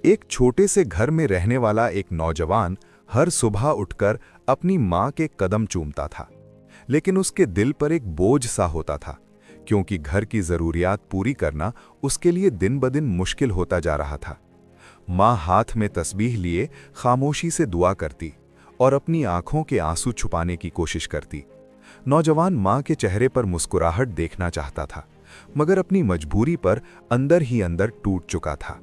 एक छोटे से घर में रहने वाला एक नौजवान हर सुबह उठकर अपनी माँ के कदम चूमता था, लेकिन उसके दिल पर एक बोझ सा होता था, क्योंकि घर की ज़रूरियात पूरी करना उसके लिए दिन ब दिन मुश्किल होता जा रहा था। माँ हाथ में तस्बीह लिए खामोशी से दुआ करती और अपनी आंखों के आंसू छुपाने की कोशिश करती। नौजवान माँ के चेहरे पर मुस्कुराहट देखना चाहता था, मगर अपनी मजबूरी पर अंदर ही अंदर टूट चुका था।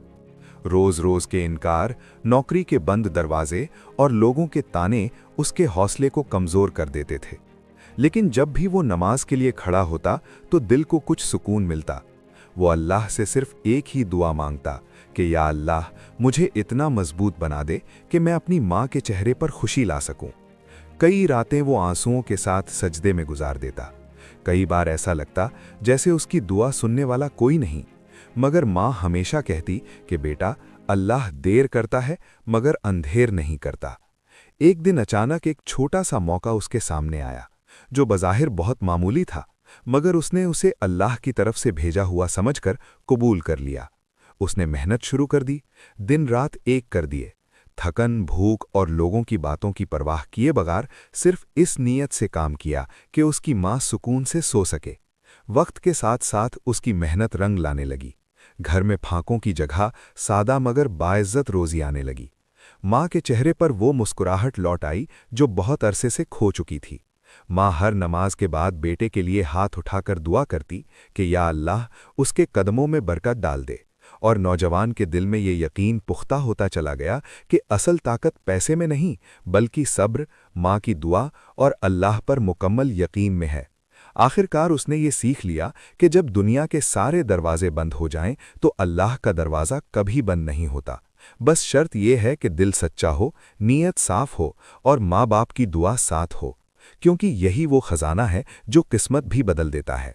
रोज रोज के इनकार, नौकरी के बंद दरवाजे और लोगों के ताने उसके हौसले को कमजोर कर देते थे। लेकिन जब भी वो नमाज के लिए खड़ा होता तो दिल को कुछ सुकून मिलता। वो अल्लाह से सिर्फ एक ही दुआ मांगता कि या अल्लाह, मुझे इतना मजबूत बना दे कि मैं अपनी माँ के चेहरे पर खुशी ला सकूं। कई रातें वो आंसुओं के साथ सजदे में गुजार देता। कई बार ऐसा लगता जैसे उसकी दुआ सुनने वाला कोई नहीं, मगर माँ हमेशा कहती कि बेटा, अल्लाह देर करता है मगर अंधेर नहीं करता। एक दिन अचानक एक छोटा सा मौका उसके सामने आया, जो बज़ाहिर बहुत मामूली था, मगर उसने उसे अल्लाह की तरफ से भेजा हुआ समझकर कबूल कर लिया। उसने मेहनत शुरू कर दी, दिन रात एक कर दिए, थकन, भूख और लोगों की बातों की परवाह किए बगैर सिर्फ इस नीयत से काम किया कि उसकी माँ सुकून से सो सके। वक्त के साथ साथ उसकी मेहनत रंग लाने लगी। घर में फांकों की जगह सादा मगर बाइज्जत रोजी आने लगी। माँ के चेहरे पर वो मुस्कुराहट लौट आई जो बहुत अरसे से खो चुकी थी। माँ हर नमाज के बाद बेटे के लिए हाथ उठाकर दुआ करती कि या अल्लाह, उसके कदमों में बरकत डाल दे। और नौजवान के दिल में ये यकीन पुख्ता होता चला गया कि असल ताकत पैसे में नहीं, बल्कि सब्र, माँ की दुआ और अल्लाह पर मुकम्मल यकीन में है। आखिरकार उसने ये सीख लिया कि जब दुनिया के सारे दरवाजे बंद हो जाएं तो अल्लाह का दरवाज़ा कभी बंद नहीं होता। बस शर्त यह है कि दिल सच्चा हो, नीयत साफ हो और माँ बाप की दुआ साथ हो, क्योंकि यही वो खजाना है जो किस्मत भी बदल देता है।